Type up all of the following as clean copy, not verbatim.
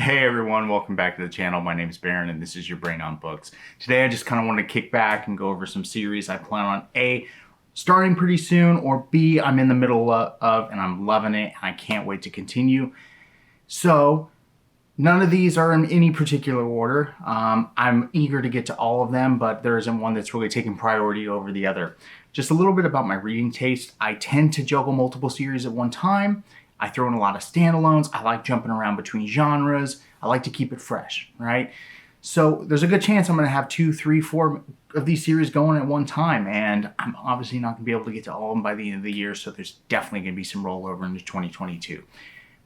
Hey everyone, welcome back to the channel. My name is Baron and this is your Brain on Books. Today I just kind of want to kick back and go over some series I plan on A, starting pretty soon, or B, I'm in the middle of and I'm loving it and I can't wait to continue. So none of these are in any particular order. I'm eager to get to all of them, but there isn't one that's really taking priority over the other. Just a little bit about my reading taste. I tend to juggle multiple series at one time. I throw in a lot of standalones. I like jumping around between genres. I like to keep it fresh, right? So there's a good chance I'm going to have 2, 3, 4 of these series going at one time, and I'm obviously not going to be able to get to all of them by the end of the year, so there's definitely going to be some rollover into 2022.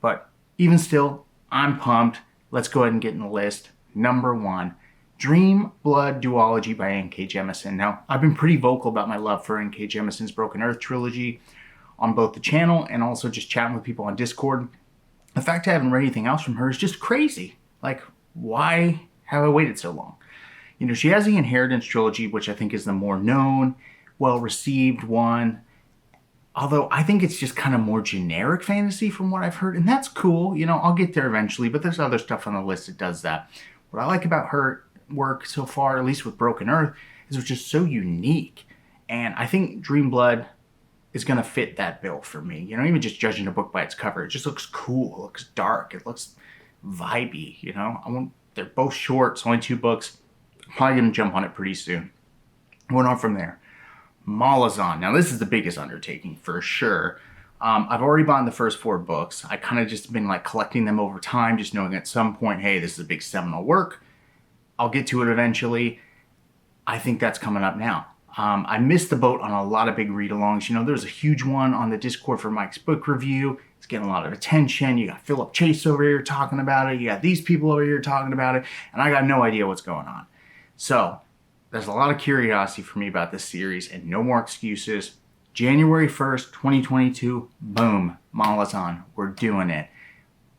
But even still, I'm pumped. Let's go ahead and get in the list. Number 1, Dreamblood Duology by N.K. Jemisin. Now, I've been pretty vocal about my love for N.K. Jemisin's Broken Earth trilogy on both the channel and also just chatting with people on Discord. The fact I haven't read anything else from her is just crazy. Like, why have I waited so long? You know, she has the Inheritance trilogy, which I think is the more known, well-received one. Although I think it's just kind of more generic fantasy from what I've heard, and that's cool. You know, I'll get there eventually, but there's other stuff on the list that does that. What I like about her work so far, at least with Broken Earth, is it's just so unique. And I think Dreamblood is going to fit that bill for me. You know, even just judging a book by its cover, it just looks cool. It looks dark. It looks vibey, you know. They're both short. It's only 2 books. I'm probably going to jump on it pretty soon. Went on from there. Malazan. Now, this is the biggest undertaking for sure. I've already bought the first 4 books. I kind of just been like collecting them over time, just knowing at some point, hey, this is a big seminal work. I'll get to it eventually. I think that's coming up now. I missed the boat on a lot of big read-alongs. You know, there's a huge one on the Discord for Mike's book review. It's getting a lot of attention. You got Philip Chase over here talking about it. You got these people over here talking about it. And I got no idea what's going on. So there's a lot of curiosity for me about this series and no more excuses. January 1st, 2022, boom, Malazan. We're doing it.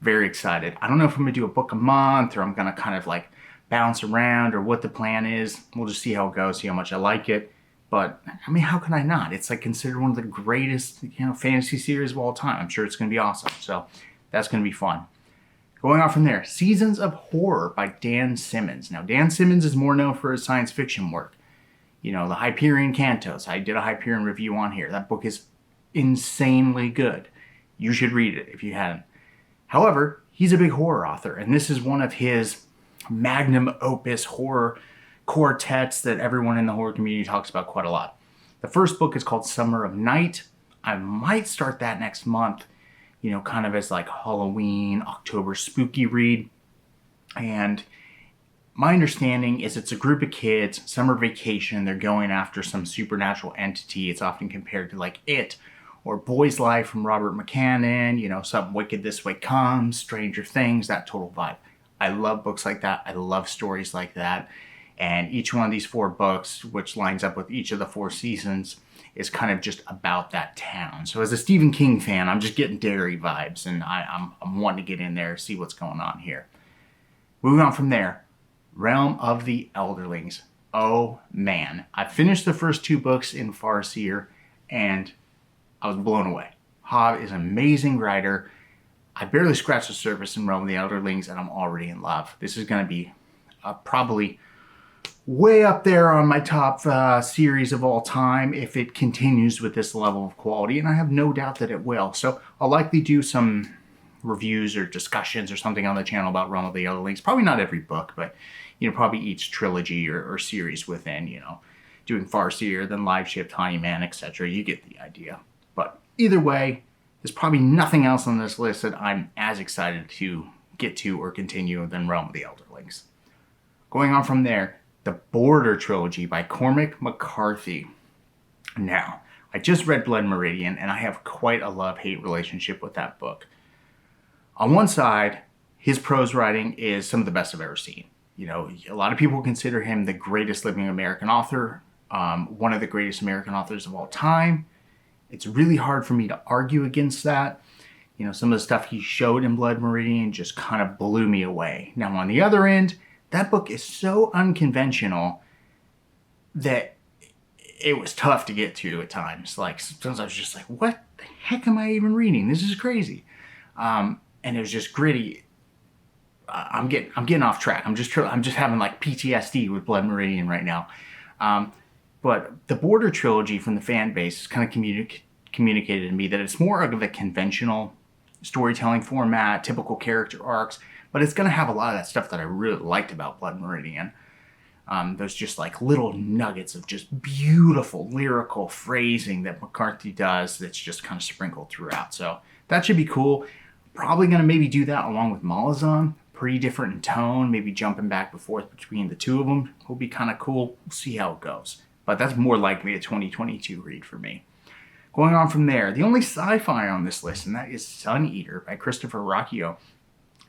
Very excited. I don't know if I'm going to do a book a month or I'm going to kind of like bounce around or what the plan is. We'll just see how it goes, see how much I like it. But, I mean, how can I not? It's like considered one of the greatest, fantasy series of all time. I'm sure it's going to be awesome. So, that's going to be fun. Going on from there, Seasons of Horror by Dan Simmons. Now, Dan Simmons is more known for his science fiction work. You know, the Hyperion Cantos. I did a Hyperion review on here. That book is insanely good. You should read it if you hadn't. However, he's a big horror author, and this is one of his magnum opus horror quartets that everyone in the horror community talks about quite a lot. The first book is called Summer of Night. I might start that next month, you know, kind of as like Halloween, October spooky read. And my understanding is it's a group of kids, summer vacation, they're going after some supernatural entity. It's often compared to like It or Boy's Life from Robert McCannon, you know, Something Wicked This Way Comes, Stranger Things, that total vibe. I love books like that. I love stories like that. And each one of these 4 books, which lines up with each of the 4 seasons, is kind of just about that town. So as a Stephen King fan, I'm just getting Derry vibes, and I'm wanting to get in there, see what's going on here. Moving on from there, Realm of the Elderlings. Oh man, I finished the first 2 books in Farseer, and I was blown away. Hav is an amazing writer. I barely scratched the surface in Realm of the Elderlings, and I'm already in love. This is going to be probably way up there on my top series of all time if it continues with this level of quality, and I have no doubt that it will. So I'll likely do some reviews or discussions or something on the channel about Realm of the Elderlings. Probably not every book, but, you know, probably each trilogy or series within, you know, doing Farseer, then Live Ship, Tiny Man, etc. You get the idea. But either way, there's probably nothing else on this list that I'm as excited to get to or continue than Realm of the Elderlings. Going on from there, the Border Trilogy by Cormac McCarthy. Now, I just read Blood Meridian, and I have quite a love-hate relationship with that book. On one side, his prose writing is some of the best I've ever seen. You know, a lot of people consider him the greatest living American author, one of the greatest American authors of all time. It's really hard for me to argue against that. You know, some of the stuff he showed in Blood Meridian just kind of blew me away. Now, on the other end, that book is so unconventional that it was tough to get to at times. Like, sometimes I was just like, what the heck am I even reading? This is crazy. And it was just gritty. I'm getting off track. I'm just having like PTSD with Blood Meridian right now. But the Border Trilogy from the fan base has kind of communicated to me that it's more of a conventional storytelling format, typical character arcs, but it's going to have a lot of that stuff that I really liked about Blood Meridian. There's just like little nuggets of just beautiful lyrical phrasing that McCarthy does that's just kind of sprinkled throughout. So that should be cool. Probably going to maybe do that along with Malazan. Pretty different in tone, maybe jumping back and forth between the two of them will be kind of cool. We'll see how it goes. But that's more likely a 2022 read for me. Going on from there, the only sci-fi on this list, and that is Sun Eater by Christopher Rocchio.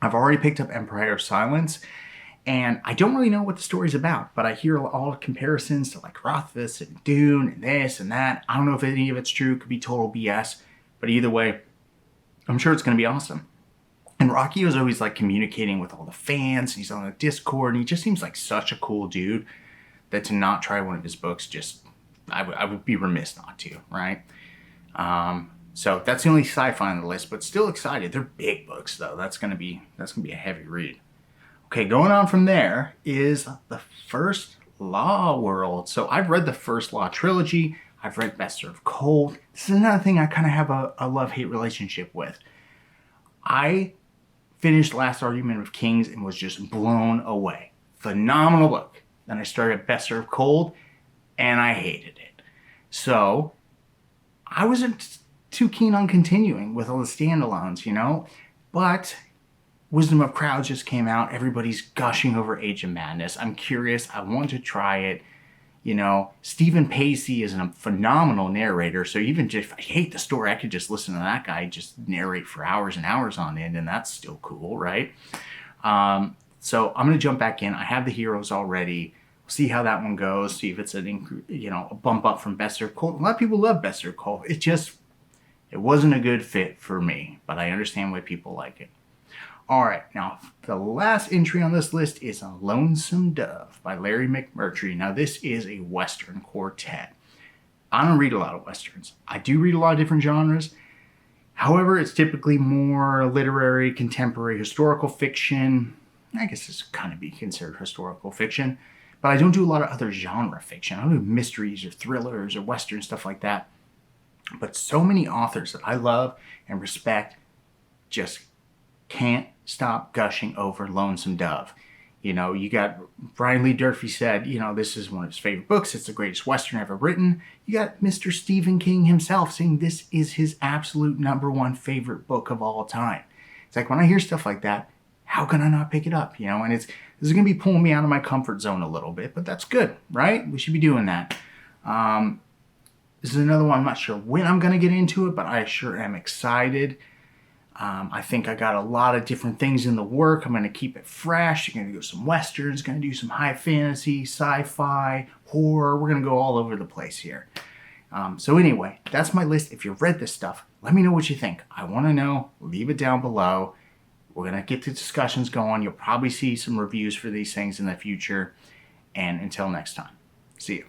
I've already picked up Empire of Silence, and I don't really know what the story's about, but I hear all the comparisons to like Rothfuss and Dune and this and that. I don't know if any of it's true. It could be total BS. But either way, I'm sure it's going to be awesome. And Rocky is always like communicating with all the fans. He's on the Discord, and he just seems like such a cool dude that to not try one of his books, just I would be remiss not to, right? So that's the only sci-fi on the list, but still excited. They're big books though. That's gonna be a heavy read. Okay, going on from there is the First Law world. So I've read the First Law trilogy. I've read Best Served Cold. This is another thing I kind of have a love-hate relationship with. I finished Last Argument of Kings and was just blown away. Phenomenal book. Then I started Best Served Cold, and I hated it. So I wasn't too keen on continuing with all the standalones, you know? But Wisdom of Crowds just came out. Everybody's gushing over Age of Madness. I'm curious. I want to try it. You know, Stephen Pacey is a phenomenal narrator, so even if I hate the story, I could just listen to that guy just narrate for hours and hours on end, and that's still cool, right? So I'm going to jump back in. I have the heroes already. We'll see how that one goes, see if it's a bump up from Best Served Cold. A lot of people love Best Served Cold. It wasn't a good fit for me, but I understand why people like it. All right, now the last entry on this list is Lonesome Dove by Larry McMurtry. Now this is a Western quartet. I don't read a lot of Westerns. I do read a lot of different genres. However, it's typically more literary, contemporary, historical fiction. I guess this could kind of be considered historical fiction. But I don't do a lot of other genre fiction. I don't do mysteries or thrillers or Western stuff like that. But so many authors that I love and respect just can't stop gushing over Lonesome Dove. You know, you got Brian Lee Durfee said, you know, this is one of his favorite books. It's the greatest Western ever written. You got Mr. Stephen King himself saying this is his absolute #1 favorite book of all time. It's like when I hear stuff like that, how can I not pick it up? You know, and this is going to be pulling me out of my comfort zone a little bit, but that's good, right? We should be doing that. This is another one. I'm not sure when I'm going to get into it, but I sure am excited. I think I got a lot of different things in the work. I'm going to keep it fresh. I'm going to do some Westerns, going to do some high fantasy, sci-fi, horror. We're going to go all over the place here. So anyway, that's my list. If you've read this stuff, let me know what you think. I want to know. Leave it down below. We're going to get the discussions going. You'll probably see some reviews for these things in the future. And until next time, see you.